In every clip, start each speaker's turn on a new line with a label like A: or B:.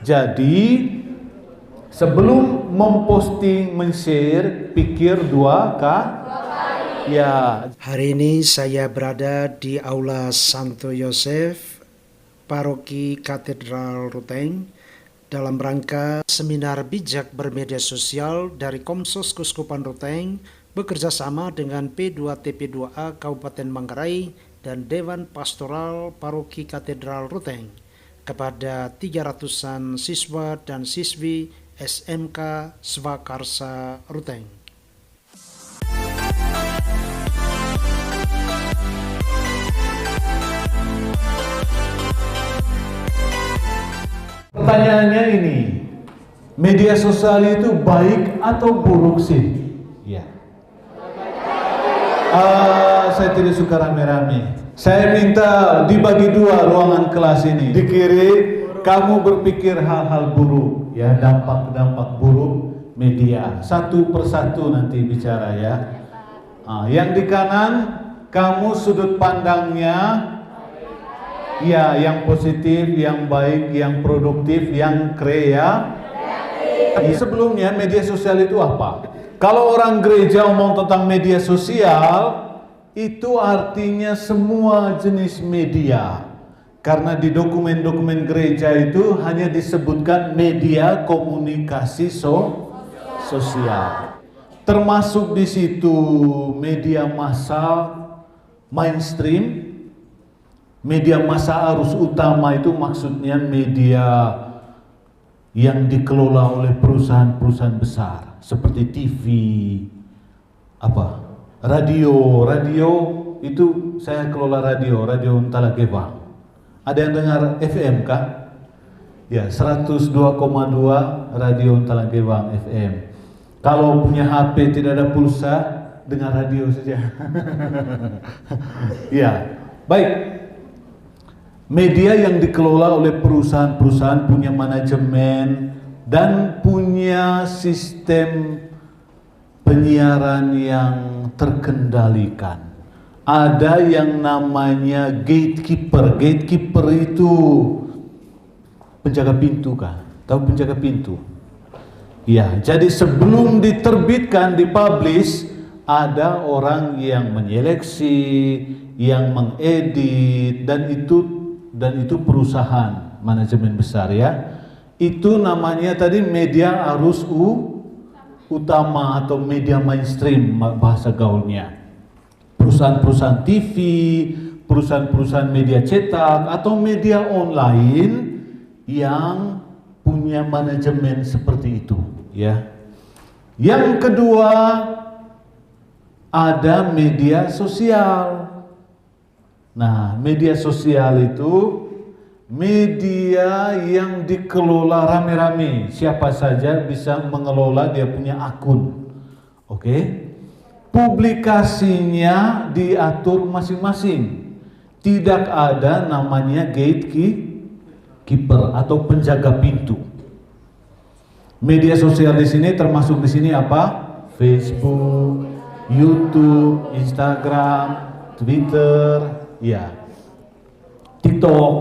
A: Jadi sebelum memposting, men-share, pikir dua kali. Ya.
B: Hari ini saya berada di Aula Santo Yosef, Paroki Katedral Ruteng, dalam rangka seminar bijak bermedia sosial dari Komsos Keuskupan Ruteng bekerja sama dengan P2TP2A Kabupaten Manggarai dan Dewan Pastoral Paroki Katedral Ruteng kepada 300-an siswa dan siswi SMK Swakarsa Ruteng.
A: Pertanyaannya ini, media sosial itu baik atau buruk sih? Ya. Saya tidak suka rame-rame. Saya minta dibagi dua ruangan kelas ini. Di kiri kamu berpikir hal-hal buruk, ya, dampak-dampak buruk media. Satu persatu nanti bicara ya. Yang di kanan kamu sudut pandangnya. Ya, yang positif, yang baik, yang produktif, yang kreatif. Sebelumnya media sosial itu apa? Kalau orang gereja omong tentang media sosial, itu artinya semua jenis media. Karena di dokumen-dokumen gereja itu hanya disebutkan media komunikasi sosial. Termasuk di situ media massa mainstream. Media massa arus utama itu maksudnya media yang dikelola oleh perusahaan-perusahaan besar seperti TV, radio itu saya kelola radio Talakebang. Ada yang dengar FM kah? Ya, 102,2 radio Talakebang FM. Kalau punya HP tidak ada pulsa, dengar radio saja. Ya, baik. Media yang dikelola oleh perusahaan-perusahaan punya manajemen dan punya sistem penyiaran yang terkendalikan. Ada yang namanya gatekeeper. Gatekeeper itu penjaga pintu kah? Tahu penjaga pintu? Ya, jadi sebelum diterbitkan, dipublish, ada orang yang menyeleksi, yang mengedit, dan itu perusahaan manajemen besar ya. Itu namanya tadi media arus utama atau media mainstream bahasa gaulnya. Perusahaan-perusahaan TV, perusahaan-perusahaan media cetak atau media online yang punya manajemen seperti itu ya. Yang kedua ada media sosial. Nah, media sosial itu media yang dikelola rame-rame. Siapa saja bisa mengelola, dia punya akun. Oke? Publikasinya diatur masing-masing. Tidak ada namanya gatekeeper atau penjaga pintu. Media sosial di sini termasuk di sini apa? Facebook, YouTube, Instagram, Twitter, ya, TikTok,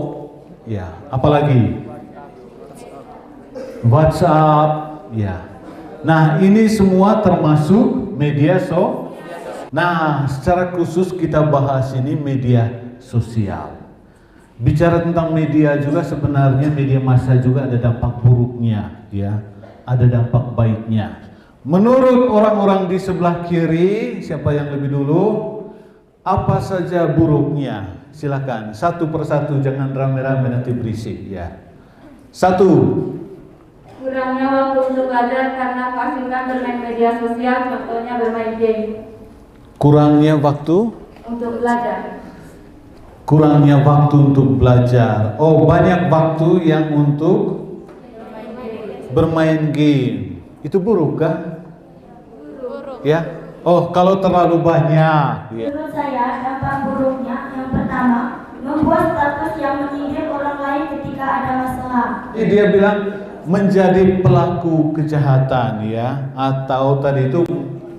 A: ya, apalagi WhatsApp, ya. Nah, ini semua termasuk media Nah, secara khusus kita bahas ini media sosial. Bicara tentang media juga sebenarnya media massa juga ada dampak buruknya, ya, ada dampak baiknya. Menurut orang-orang di sebelah kiri, siapa yang lebih dulu? Apa saja buruknya? Silakan, satu persatu, jangan rame-rame nanti berisik ya. Satu.
C: Kurangnya waktu untuk belajar karena keasikan bermain media sosial, contohnya bermain game.
A: Kurangnya waktu?
C: Untuk belajar.
A: Kurangnya waktu untuk belajar. Oh, banyak waktu yang untuk bermain game. Itu buruk kan? Buruk. Ya. Oh, kalau terlalu banyak.
D: Menurut saya, dampak buruknya yang pertama, membuat status yang menyindir orang lain ketika ada masalah.
A: Dia bilang menjadi pelaku kejahatan ya, atau tadi itu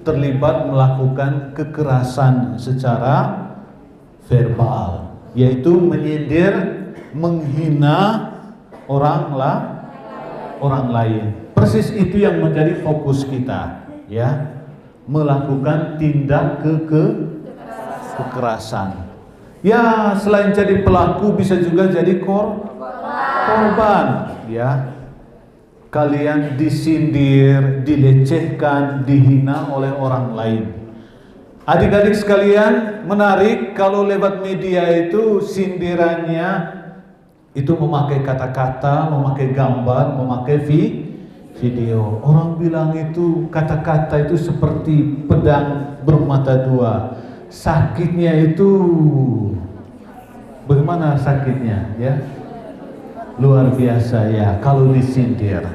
A: terlibat melakukan kekerasan secara verbal, yaitu menyindir, menghina orang orang lain. Persis itu yang menjadi fokus kita, ya. Melakukan tindak kekerasan. Ya, selain jadi pelaku bisa juga jadi korban, ya. Kalian disindir, dilecehkan, dihina oleh orang lain. Adik-adik sekalian, menarik kalau lewat media itu sindirannya itu memakai kata-kata, memakai gambar, memakai video. Orang bilang itu kata-kata itu seperti pedang bermata dua. Sakitnya itu bagaimana sakitnya, ya? Luar biasa ya kalau disindir.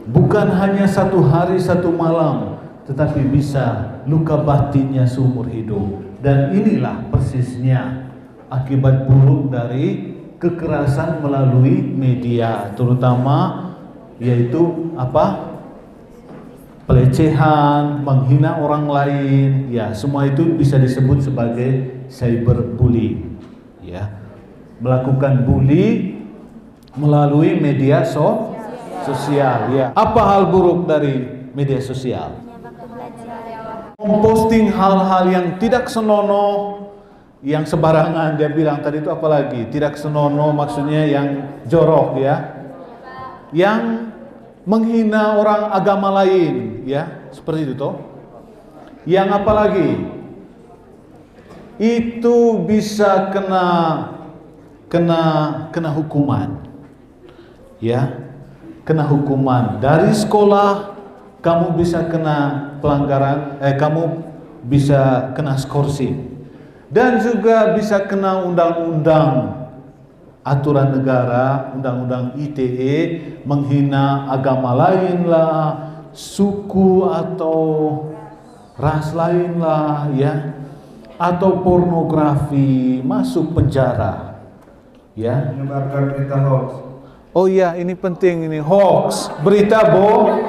A: Bukan hanya satu hari satu malam, tetapi bisa luka batinnya seumur hidup. Dan inilah persisnya akibat buruk dari kekerasan melalui media, terutama yaitu apa? Pelecehan, menghina orang lain, ya semua itu bisa disebut sebagai cyberbullying, ya. Melakukan bully melalui media sosial, ya. Apa hal buruk dari media sosial? Memposting hal-hal yang tidak senonoh, yang sembarangan. Dia bilang tadi itu apalagi tidak senonoh, maksudnya yang jorok, ya, yang menghina orang agama lain, ya, seperti itu toh. Yang apalagi itu bisa kena hukuman, ya, kena hukuman dari sekolah. Kamu bisa kena pelanggaran, kamu bisa kena skorsing, dan juga bisa kena undang-undang aturan negara, undang-undang ITE, menghina agama lain lah, suku atau ras lain lah, ya, atau pornografi, masuk penjara, ya.
E: Menyebarkan berita hoax.
A: Oh iya, ini penting, ini hoax, berita bohong.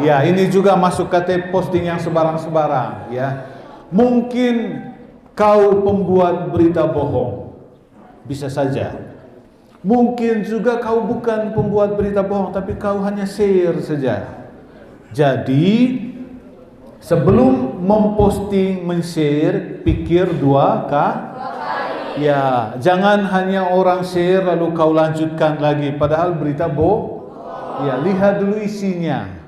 A: Ya, ini juga masuk KT posting yang sebarang-sebarang, ya. Mungkin kau pembuat berita bohong, bisa saja. Mungkin juga kau bukan pembuat berita bohong, tapi kau hanya share saja. Jadi sebelum memposting, men-share, pikir dua kali. Ya, jangan hanya orang share lalu kau lanjutkan lagi, padahal berita bohong. Ya, lihat dulu isinya.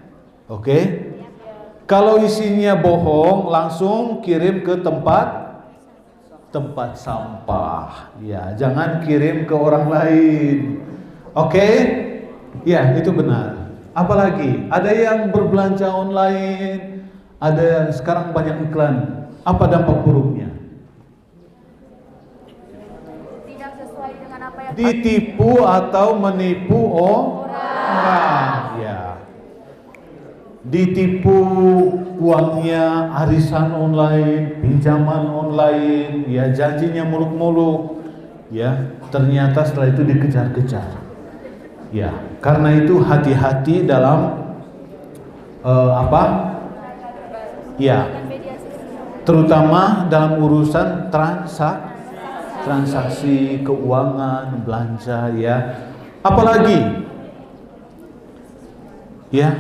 A: Oke? Kalau isinya bohong, langsung kirim ke tempat sampah. Ya, jangan kirim ke orang lain. Oke? Ya, itu benar. Apalagi ada yang berbelanja online, ada yang sekarang banyak iklan. Apa dampak buruknya?
C: Tidak sesuai dengan apa yang
A: Ditipu atau menipu orang. Ya. Ditipu uangnya, arisan online, pinjaman online, ya, janjinya muluk-muluk, ya, ternyata setelah itu dikejar-kejar. Ya, karena itu hati-hati dalam ya, terutama dalam urusan transaksi keuangan, belanja, ya. Apalagi, ya,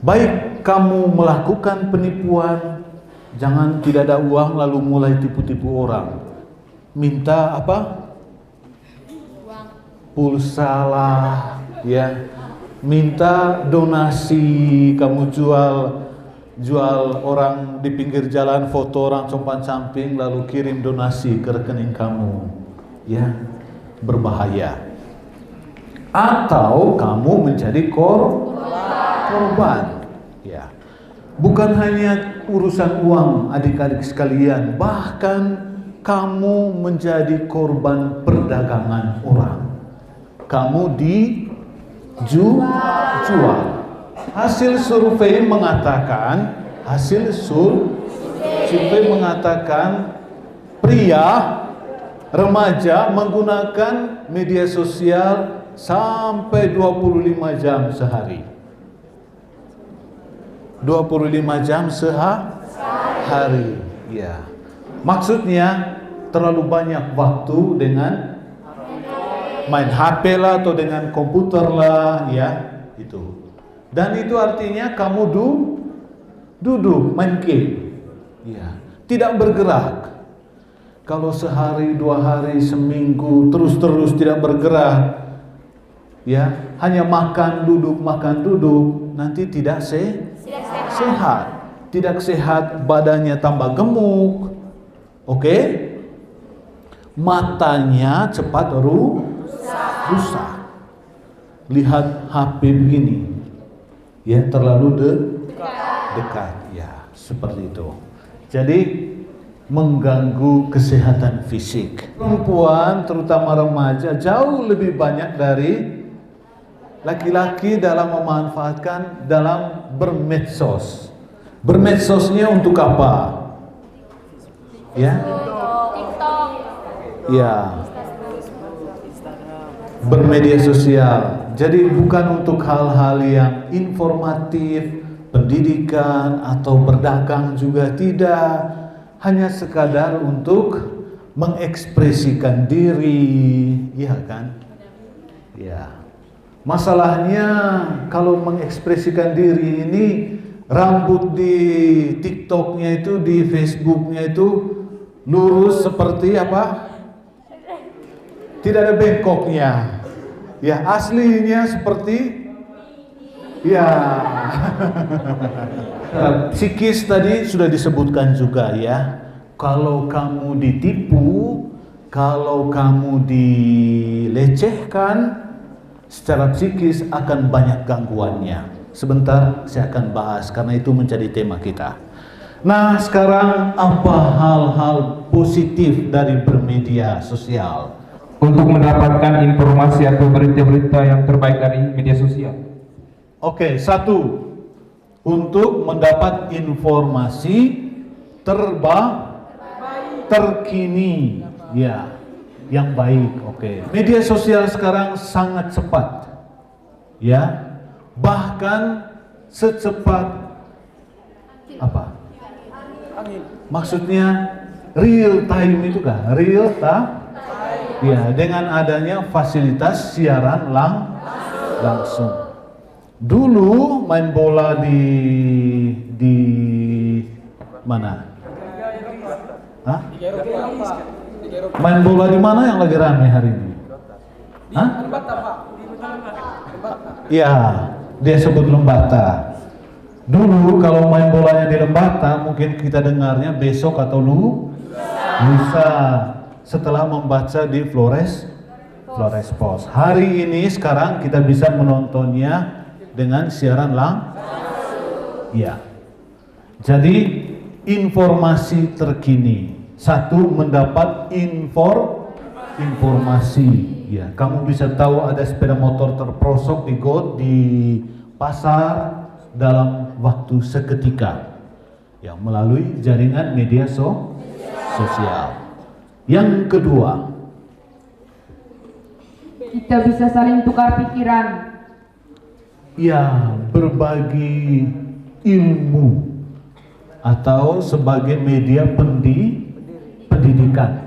A: baik kamu melakukan penipuan, jangan tidak ada uang lalu mulai tipu-tipu orang. Minta apa? Pulsa lah, ya. Minta donasi, kamu jual orang di pinggir jalan, foto orang compang-camping lalu kirim donasi ke rekening kamu, ya. Berbahaya. Atau kamu menjadi korban, ya. Bukan hanya urusan uang, adik-adik sekalian, bahkan kamu menjadi korban perdagangan orang. Kamu dijual. Hasil survei mengatakan, pria remaja menggunakan media sosial sampai 25 jam sehari. 25 jam sehari, ya. Maksudnya terlalu banyak waktu dengan main HP lah atau dengan komputer lah, ya itu. Dan itu artinya kamu duduk main game, ya, tidak bergerak. Kalau sehari, 2 hari, seminggu terus tidak bergerak, ya, hanya makan duduk, nanti tidak sehat, tidak sehat, badannya tambah gemuk, oke? Matanya cepat rusak. Lihat HP begini, ya, terlalu dekat, ya, seperti itu. Jadi mengganggu kesehatan fisik. Perempuan, terutama remaja, jauh lebih banyak dari laki-laki dalam memanfaatkan dalam bermedsos. Bermedsosnya untuk apa? Ya, ya, bermedia sosial. Jadi bukan untuk hal-hal yang informatif, pendidikan atau berdagang juga tidak, hanya sekadar untuk mengekspresikan diri, ya kan? Ya. Masalahnya kalau mengekspresikan diri ini, rambut di TikToknya itu, di Facebooknya itu lurus seperti apa? Tidak ada bengkoknya. Ya, aslinya seperti, ya. Psikis tadi sudah disebutkan juga, ya. Kalau kamu ditipu, kalau kamu dilecehkan secara psikis akan banyak gangguannya. Sebentar saya akan bahas karena itu menjadi tema kita. Nah, sekarang apa hal-hal positif dari bermedia sosial?
E: Untuk mendapatkan informasi atau berita-berita yang terbaik dari media sosial.
A: Oke, 1. Untuk mendapat informasi terkini, ya, yang baik. Oke. Media sosial sekarang sangat cepat, ya, bahkan secepat apa? Maksudnya real time itu kan? Real time? Ya, dengan adanya fasilitas siaran langsung. Dulu main bola di mana? Hah? Main bola di mana yang lagi ramai hari ini? Hah? Iya, dia sebut Lembata. Dulu kalau main bolanya di Lembata, mungkin kita dengarnya besok atau lusa setelah membaca di Flores Post. Hari ini sekarang kita bisa menontonnya dengan siaran ya. Jadi informasi terkini. 1, mendapat informasi, ya. Kamu bisa tahu ada sepeda motor terprosok di pasar dalam waktu seketika, ya, melalui jaringan media sosial. Yang kedua,
C: kita bisa saling tukar pikiran.
A: ya, berbagi ilmu atau sebagai media pendidikan.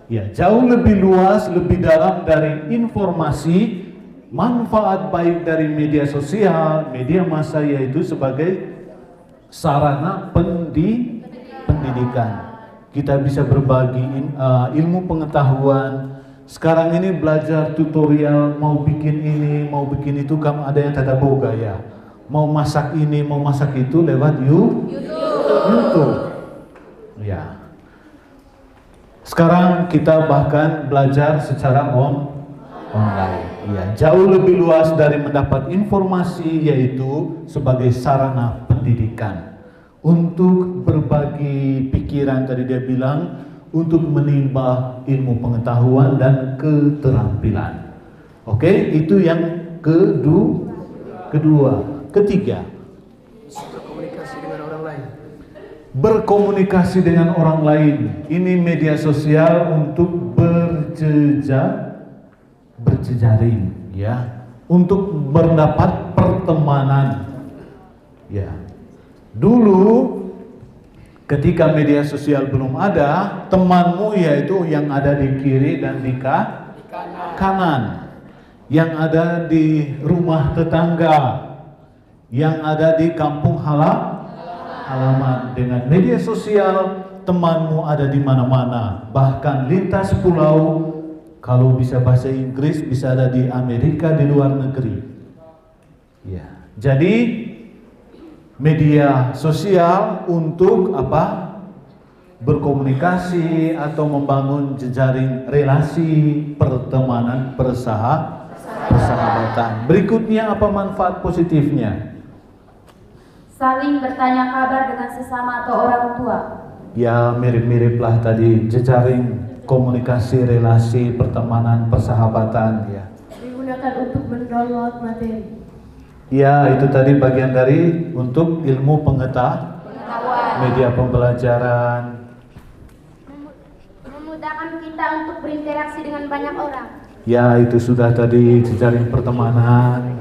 A: Ya, jauh lebih luas, lebih dalam dari informasi, manfaat baik dari media sosial, media massa, yaitu sebagai sarana pendidikan. Kita bisa berbagi ilmu pengetahuan. Sekarang ini belajar tutorial, mau bikin ini, mau bikin itu, kamu ada yang tata boga, ya. Mau masak ini, mau masak itu lewat YouTube. Ya. Sekarang kita bahkan belajar secara online. Ya, jauh lebih luas dari mendapat informasi, yaitu sebagai sarana pendidikan. Untuk berbagi pikiran, tadi dia bilang, untuk menimba ilmu pengetahuan dan keterampilan. Oke, itu yang kedua. Ketiga, berkomunikasi dengan orang lain. Ini media sosial untuk berjejaring, ya, untuk mendapat pertemanan, ya. Dulu ketika media sosial belum ada, temanmu yaitu yang ada di kiri dan di kanan. yang ada di rumah tetangga, yang ada di kampung halaman. Dengan media sosial, temanmu ada di mana-mana, bahkan lintas pulau. Kalau bisa bahasa Inggris, bisa ada di Amerika, di luar negeri. Ya, jadi media sosial untuk apa? Berkomunikasi atau membangun jejaring relasi, pertemanan, persahabatan. Berikutnya apa manfaat positifnya?
C: Saling bertanya kabar dengan sesama atau orang tua.
A: Ya, mirip-mirip lah tadi, jejaring komunikasi, relasi, pertemanan, persahabatan. Ya.
C: Digunakan untuk mendownload materi.
A: Ya, itu tadi bagian dari untuk ilmu pengetahuan, media pembelajaran.
D: Memudahkan kita untuk berinteraksi dengan banyak orang.
A: Ya, itu sudah tadi jejaring pertemanan.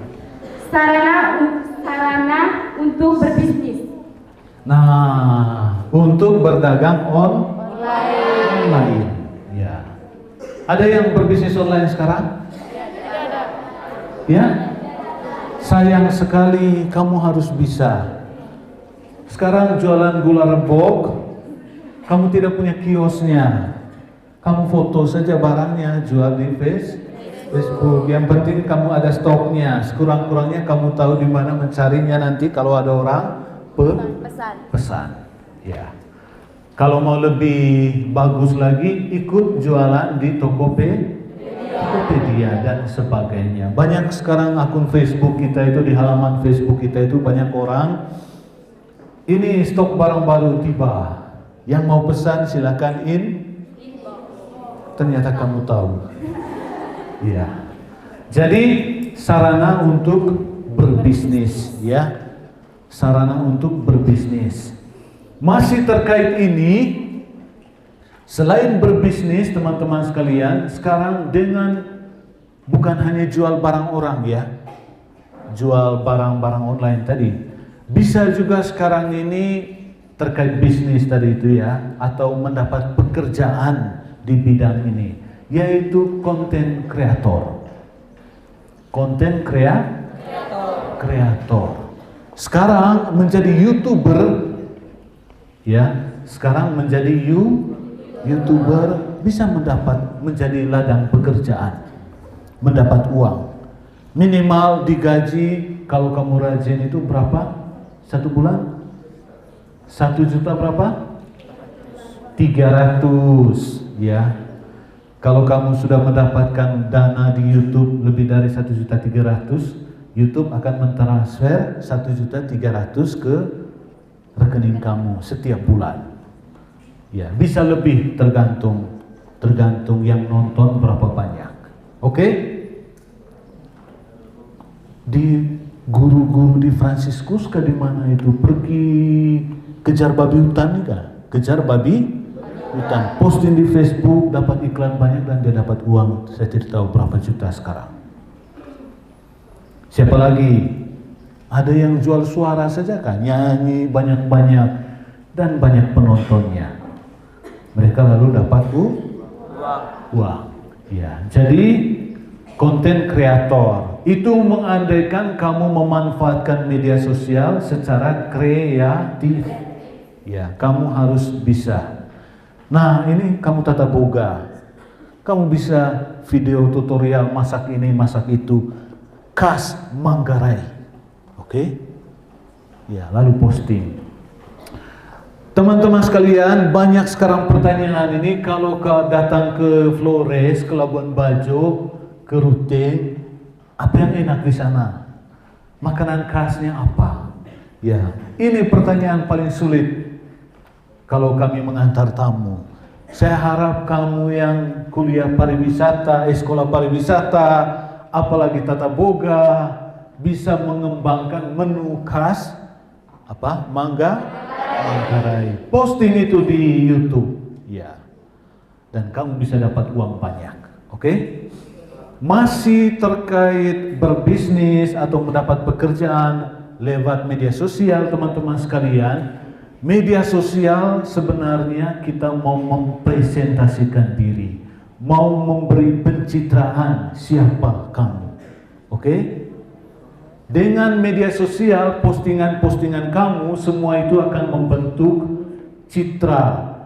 C: Sarana untuk berbisnis.
A: Nah, untuk berdagang online. Ya. Ada yang berbisnis online sekarang? Ya. Sayang sekali, kamu harus bisa. Sekarang jualan gula rebok, kamu tidak punya kiosnya. Kamu foto saja barangnya, jual di Facebook. Yang penting kamu ada stoknya. Sekurang-kurangnya kamu tahu di mana mencarinya nanti kalau ada orang pesan. Ya. Kalau mau lebih bagus lagi, ikut jualan di Tokopedia dan sebagainya. Banyak sekarang akun Facebook kita itu, di halaman Facebook kita itu banyak orang, ini stok barang baru tiba, yang mau pesan silakan ternyata kamu tahu. Ya. Jadi sarana untuk berbisnis, ya. Sarana untuk berbisnis. Masih terkait ini, selain berbisnis teman-teman sekalian, sekarang dengan bukan hanya jual barang orang, ya, jual barang-barang online tadi, bisa juga sekarang ini terkait bisnis tadi itu, ya, atau mendapat pekerjaan di bidang ini, yaitu konten kreator. Konten kreator. Sekarang menjadi YouTuber, ya, sekarang menjadi YouTuber bisa menjadi ladang pekerjaan, mendapat uang. Minimal digaji, kalau kamu rajin itu berapa? 1 bulan? 1 juta berapa? 300, ya. Kalau kamu sudah mendapatkan dana di YouTube lebih dari 1.300.000, YouTube akan mentransfer 1.300.000 ke rekening kamu setiap bulan. Ya, bisa lebih tergantung yang nonton berapa banyak. Oke? Di guru-guru di Fransiskus di mana itu pergi kejar babi hutan nih, kan? Kejar babi hutan, posting di Facebook, dapat iklan banyak dan dia dapat uang, saya tidak tahu berapa juta sekarang. Siapa lagi? Ada yang jual suara saja, kan, nyanyi banyak-banyak dan banyak penontonnya. Mereka lalu dapat uang. Ya, jadi konten kreator itu mengandaikan kamu memanfaatkan media sosial secara kreatif. Ya, kamu harus bisa. Nah, ini kamu tata boga. Kamu bisa video tutorial masak ini, masak itu, khas Manggarai. Oke? Ya, lalu posting. Teman-teman sekalian, banyak sekarang pertanyaan ini. Kalau kau datang ke Flores, ke Labuan Bajo, ke Ruteng, apa yang enak di sana? Makanan khasnya apa? Ya, ini pertanyaan paling sulit kalau kami mengantar tamu. Saya harap kamu yang kuliah pariwisata, sekolah pariwisata, apalagi tata boga, bisa mengembangkan menu khas apa? Manggarai. Posting itu di YouTube, ya. Dan kamu bisa dapat uang banyak. Oke? Masih terkait berbisnis atau mendapat pekerjaan lewat media sosial, teman-teman sekalian. Media sosial sebenarnya kita mau mempresentasikan diri, mau memberi pencitraan siapa kamu. Oke? Dengan media sosial, postingan-postingan kamu, semua itu akan membentuk citra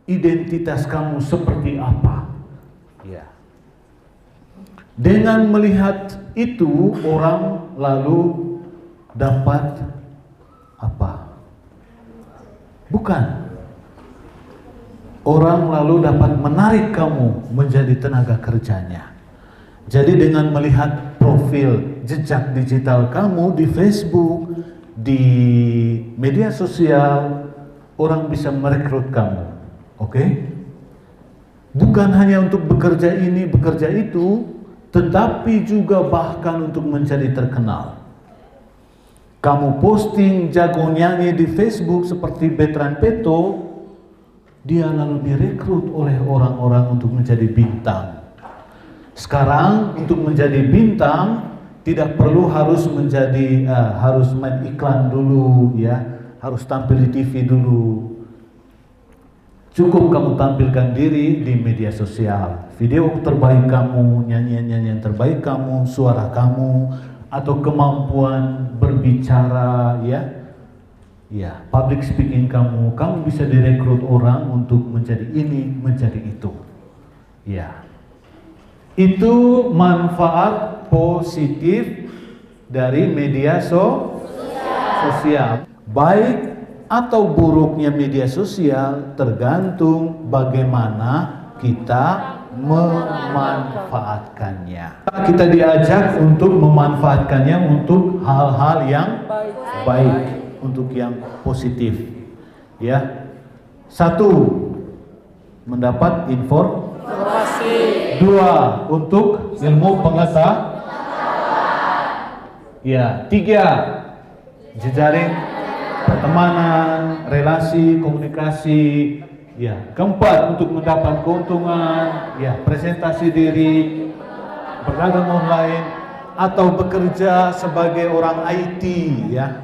A: identitas kamu seperti apa. Ya. Dengan melihat itu, orang lalu dapat apa? Bukan. Orang lalu dapat menarik kamu menjadi tenaga kerjanya. Jadi dengan melihat profil jejak digital kamu di Facebook, di media sosial, orang bisa merekrut kamu. Oke? Bukan hanya untuk bekerja ini, bekerja itu, tetapi juga bahkan untuk menjadi terkenal. Kamu posting jago nyanyi di Facebook seperti Bertrand Peto, dia lalu direkrut oleh orang-orang untuk menjadi bintang. Sekarang untuk menjadi bintang tidak perlu harus harus main iklan dulu ya, harus tampil di TV dulu. Cukup kamu tampilkan diri di media sosial, video terbaik kamu, nyanyian-nyanyian terbaik kamu, suara kamu, atau kemampuan berbicara ya, public speaking kamu bisa direkrut orang untuk menjadi ini, menjadi itu. Ya. Itu manfaat positif dari media sosial. Baik atau buruknya media sosial tergantung bagaimana kita memanfaatkannya. Kita diajak untuk memanfaatkannya untuk hal-hal yang baik, untuk yang positif. Ya. 1, mendapat informasi. 2, untuk ilmu pengetahuan. Ya. 3, jejaring pertemanan, relasi, komunikasi. Ya. 4, untuk mendapat keuntungan, ya, presentasi diri, berdagang online, atau bekerja sebagai orang IT, ya,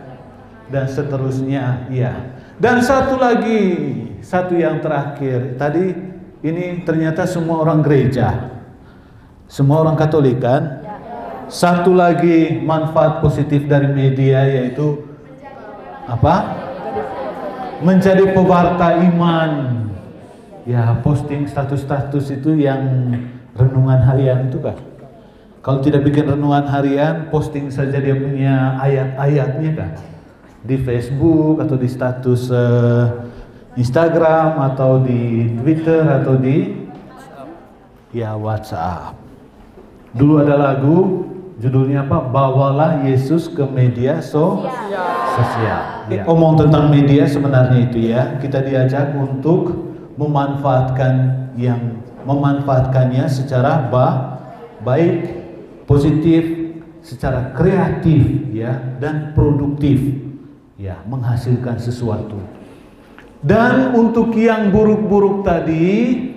A: dan seterusnya, ya. Dan satu yang terakhir, tadi ini ternyata semua orang gereja, semua orang Katolik kan? Satu lagi manfaat positif dari media yaitu apa? Menjadi pewarta iman. Ya, posting status-status itu yang renungan harian itu kan? Kalau tidak bikin renungan harian, posting saja dia punya ayat-ayatnya kan? Di Facebook atau di status Instagram atau di Twitter atau di WhatsApp. Dulu ada lagu judulnya apa? Bawalah Yesus ke media sosial. Ya. Omong tentang media sebenarnya itu ya. Kita diajak untuk memanfaatkannya secara baik, positif, secara kreatif ya, dan produktif ya, menghasilkan sesuatu. Dan untuk yang buruk-buruk tadi,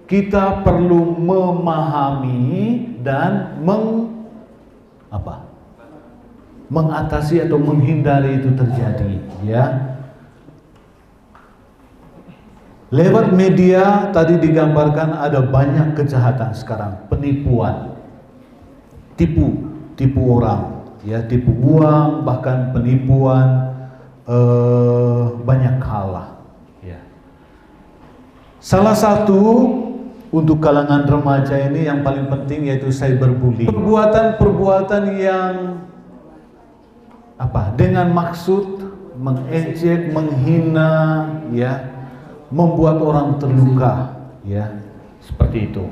A: kita perlu memahami dan mengatasi atau menghindari itu terjadi, ya. Lewat media tadi digambarkan ada banyak kejahatan sekarang, penipuan, tipu orang, ya, tipu uang, bahkan penipuan, banyak hal lah. Salah satu untuk kalangan remaja ini yang paling penting yaitu cyberbullying. Perbuatan-perbuatan yang dengan maksud mengejek, menghina, ya, membuat orang terluka, ya, seperti itu.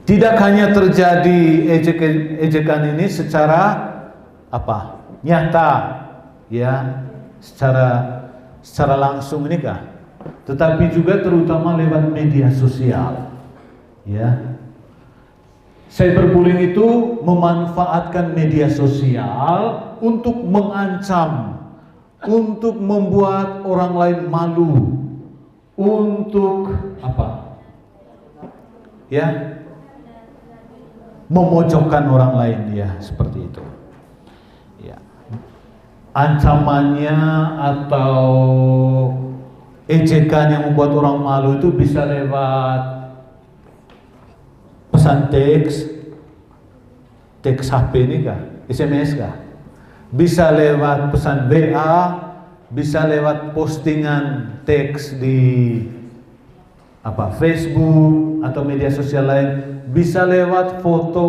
A: Tidak hanya terjadi ejekan ini secara nyata, ya, secara langsung ini kah? Tetapi juga terutama lewat media sosial, ya. Cyberbullying itu memanfaatkan media sosial untuk mengancam, untuk membuat orang lain malu, untuk ya, memojokkan orang lain, ya, seperti itu. Ya. Ancamannya atau ejekan yang membuat orang malu itu bisa lewat pesan teks, teks HP ini kah? SMS kah? Bisa lewat pesan WA, bisa lewat postingan teks di Facebook atau media sosial lain, bisa lewat foto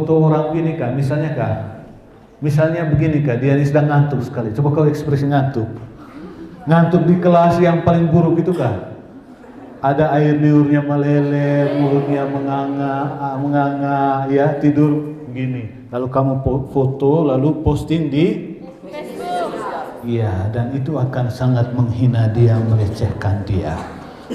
A: orang ini kah? Misalnya begini kah, dia ini sedang ngantuk sekali. Coba kau ekspresi ngantuk di kelas yang paling buruk itu kah? Ada air liurnya meleleh, mulutnya menganga, ya, tidur begini. Lalu kamu foto, lalu posting di Facebook. Iya, dan itu akan sangat menghina dia, melecehkan dia,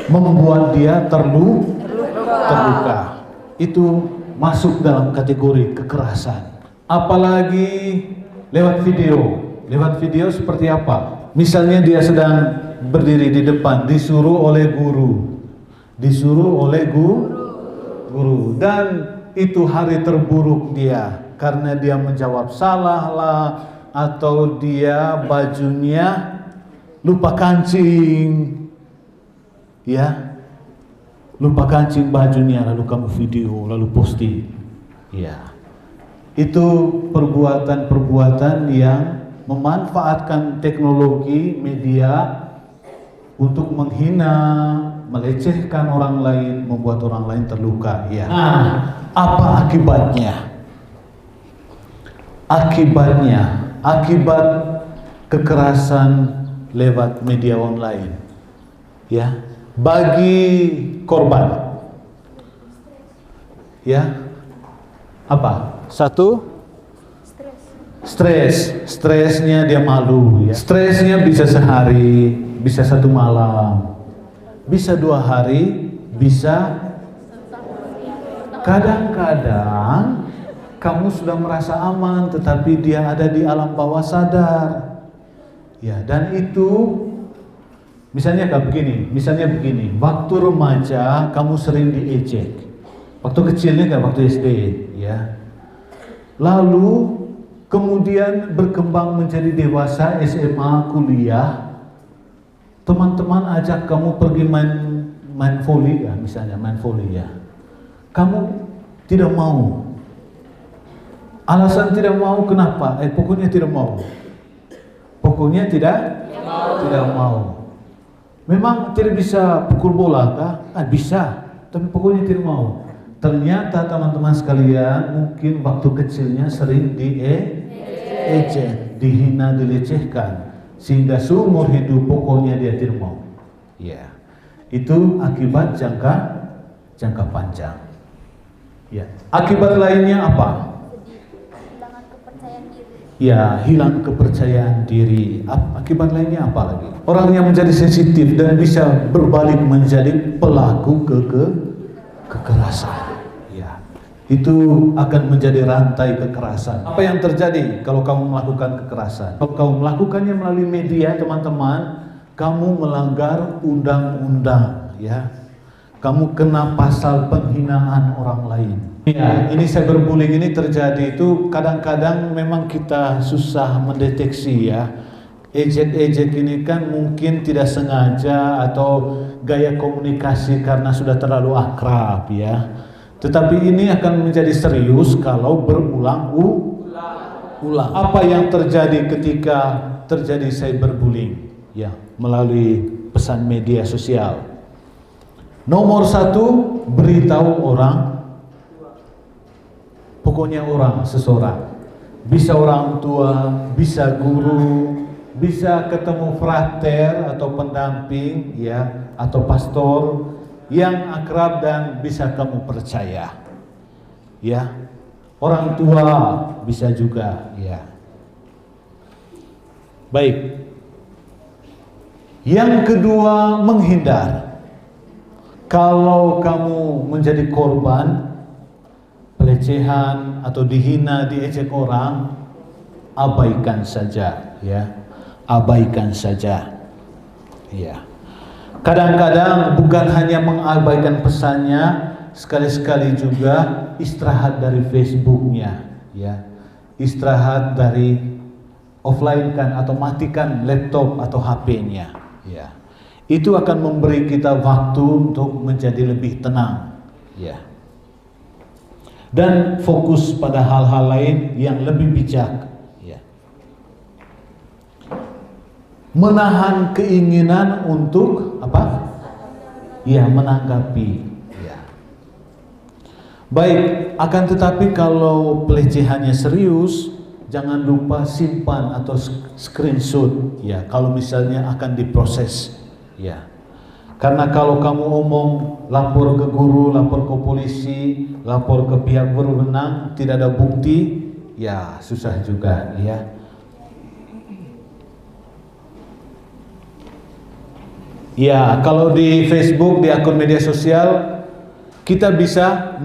A: membuat dia terluka. Itu masuk dalam kategori kekerasan. Apalagi lewat video. Lewat video seperti apa? Misalnya dia sedang berdiri di depan, disuruh oleh guru, dan itu hari terburuk dia karena dia menjawab salah lah, atau dia bajunya lupa kancing, ya, lupa kancing bajunya, lalu kamu video, lalu posting, ya, itu perbuatan-perbuatan yang memanfaatkan teknologi media untuk menghina, melecehkan orang lain, membuat orang lain terluka. Ya. Nah, apa akibatnya? Akibat kekerasan lewat media online, ya, bagi korban, ya, apa? Satu, stresnya dia malu, ya. Stresnya bisa sehari, bisa satu malam, bisa 2 hari, bisa kadang-kadang kamu sudah merasa aman, tetapi dia ada di alam bawah sadar, ya. Dan itu misalnya begini, waktu remaja kamu sering diejek, waktu kecilnya kayak waktu SD, ya. Lalu kemudian berkembang menjadi dewasa, SMA, kuliah. Teman-teman ajak kamu pergi main voli, ya, misalnya main voli, ya. Kamu tidak mau. Alasan tidak mau kenapa? Pokoknya tidak mau. Pokoknya tidak mau. Memang tidak bisa pukul bola kah? Bisa, tapi pokoknya tidak mau. Ternyata teman-teman sekalian, mungkin waktu kecilnya sering diejek, dihina, dilecehkan, sehingga seumur hidup pokoknya dia tidak mau. Ya, itu akibat jangka panjang. Ya, akibat lainnya apa? Ya, hilang kepercayaan diri. Akibat lainnya apa lagi? Orang yang menjadi sensitif dan bisa berbalik menjadi pelaku kekerasan. Ya, itu akan menjadi rantai kekerasan. Apa yang terjadi kalau kamu melakukan kekerasan? Kalau kamu melakukannya melalui media, teman-teman, kamu melanggar undang-undang, ya. Kamu kena pasal penghinaan orang lain. Ya, ini cyberbullying ini terjadi itu kadang-kadang memang kita susah mendeteksi, ya. Ejek-ejek ini kan mungkin tidak sengaja atau gaya komunikasi karena sudah terlalu akrab, ya. Tetapi ini akan menjadi serius kalau berulang-ulang. Apa yang terjadi ketika terjadi cyberbullying? Ya, melalui pesan media sosial. Nomor 1, beritahu orang, pokoknya seseorang. Bisa orang tua, bisa guru, bisa ketemu frater atau pendamping, ya, atau pastor yang akrab dan bisa kamu percaya, ya. Orang tua bisa juga, ya. Baik. Yang kedua, menghindar. Kalau kamu menjadi korban pelecehan atau dihina, diejek orang, abaikan saja, ya. Abaikan saja, ya. Kadang-kadang bukan hanya mengabaikan pesannya, sekali-sekali juga istirahat dari Facebooknya, ya. Istirahat dari offline kan, atau matikan laptop atau HP-nya, ya. Itu akan memberi kita waktu untuk menjadi lebih tenang, ya. dan fokus pada hal-hal lain yang lebih bijak. Ya. Menahan keinginan untuk apa? Ya, menanggapi. Ya. Baik, akan tetapi kalau pelecehannya serius, jangan lupa simpan atau screenshot. Ya, kalau misalnya akan diproses. Ya. Karena kalau kamu omong, lapor ke guru, lapor ke polisi, lapor ke pihak berwenang, tidak ada bukti, ya susah juga, ya. Ya, kalau di Facebook, di akun media sosial, kita bisa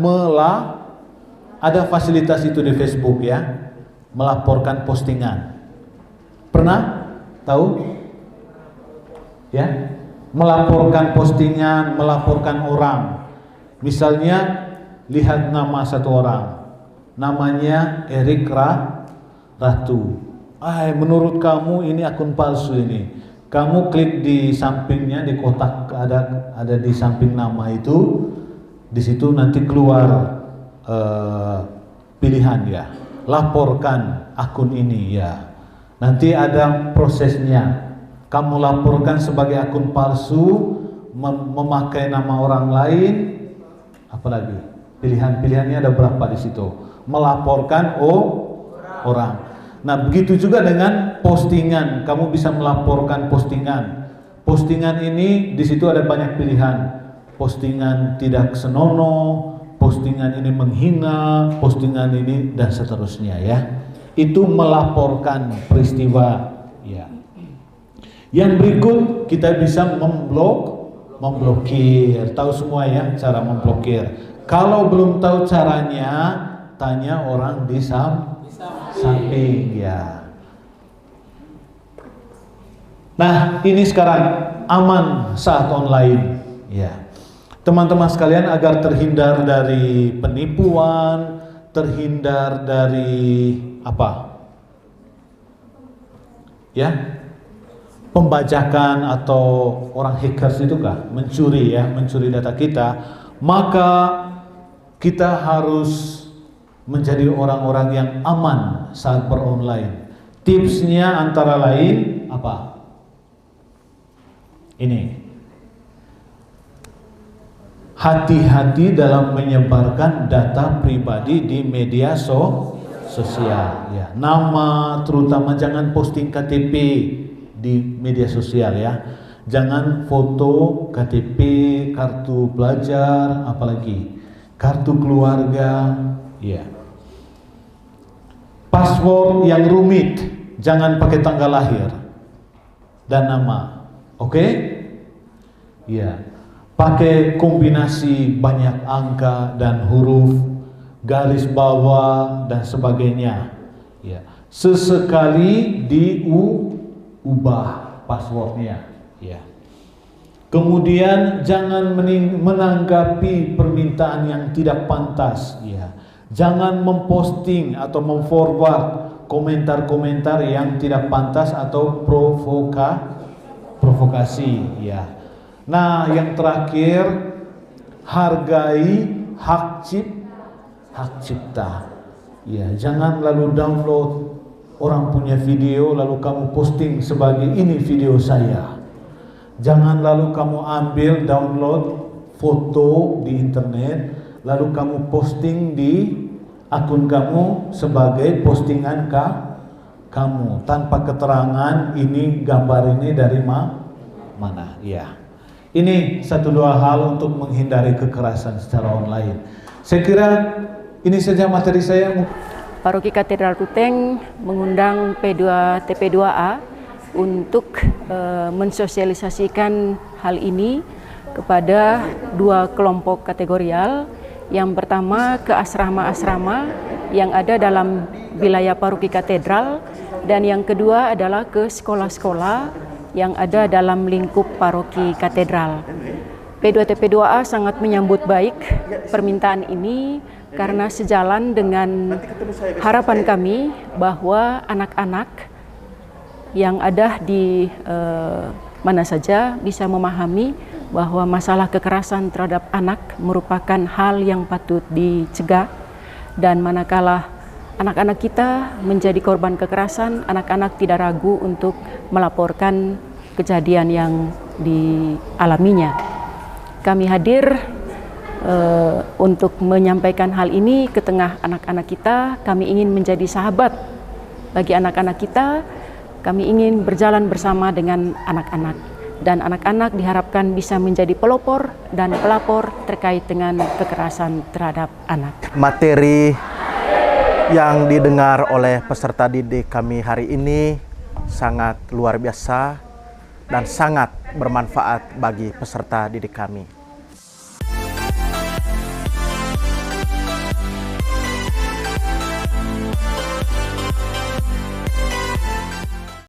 A: ada fasilitas itu di Facebook, ya, melaporkan postingan. Pernah tahu? Ya, melaporkan postingan, melaporkan orang. Misalnya, lihat nama satu orang, namanya Erik Ratu. Menurut kamu ini akun palsu ini. Kamu klik di sampingnya, di kotak ada di samping nama itu. Di situ nanti keluar pilihan, ya. Laporkan akun ini, ya. Nanti ada prosesnya. Kamu laporkan sebagai akun palsu, memakai nama orang lain, apalagi pilihan-pilihannya ada berapa di situ. Melaporkan orang. Nah, begitu juga dengan postingan. Kamu bisa melaporkan postingan. Postingan ini di situ ada banyak pilihan. Postingan tidak senonoh, postingan ini menghina, postingan ini dan seterusnya, ya. Itu melaporkan peristiwa, ya. Yang berikut kita bisa memblokir. Tahu semua, ya, cara memblokir. Kalau belum tahu caranya, tanya orang di samping, ya. Nah, ini sekarang aman saat online, ya. Teman-teman sekalian, agar terhindar dari penipuan, terhindar dari apa? Ya. Pembajakan atau orang hackers itu kah mencuri, ya, mencuri data kita, maka kita harus menjadi orang-orang yang aman saat beronline. Tipsnya antara lain apa? Ini. Hati-hati dalam menyebarkan data pribadi di media sosial, ya. Nama terutama jangan posting KTP di media sosial, ya. Jangan foto KTP, kartu pelajar, apalagi kartu keluarga, ya. Password yang rumit, jangan pakai tanggal lahir dan nama. Oke? Ya. Pakai kombinasi banyak angka dan huruf, garis bawah dan sebagainya. Ya. Sesekali diubah passwordnya, ya. Kemudian jangan menanggapi permintaan yang tidak pantas, ya. Jangan memposting atau memforward komentar-komentar yang tidak pantas atau provokasi, ya. Nah, yang terakhir, hargai hak cipta. Ya, jangan lalu download orang punya video lalu kamu posting sebagai ini video saya. Jangan lalu kamu ambil download foto di internet lalu kamu posting di akun kamu sebagai postingan kamu tanpa keterangan ini gambar ini dari mana, ya. Ini satu dua hal untuk menghindari kekerasan secara online. Saya kira ini saja materi saya.
F: Paroki Katedral Ruteng mengundang TP2A untuk mensosialisasikan hal ini kepada dua kelompok kategorial. Yang pertama ke asrama-asrama yang ada dalam wilayah Paroki Katedral, dan yang kedua adalah ke sekolah-sekolah yang ada dalam lingkup Paroki Katedral. P2TP2A sangat menyambut baik permintaan ini karena sejalan dengan harapan kami bahwa anak-anak yang ada di mana saja bisa memahami bahwa masalah kekerasan terhadap anak merupakan hal yang patut dicegah Dan manakala anak-anak kita menjadi korban kekerasan, anak-anak tidak ragu untuk melaporkan kejadian yang dialaminya. Kami hadir untuk menyampaikan hal ini ke tengah anak-anak kita. Kami ingin menjadi sahabat bagi anak-anak kita. Kami ingin berjalan bersama dengan anak-anak. Dan anak-anak diharapkan bisa menjadi pelopor dan pelapor terkait dengan kekerasan terhadap anak.
G: Materi yang didengar oleh peserta didik kami hari ini sangat luar biasa dan sangat bermanfaat bagi peserta didik kami.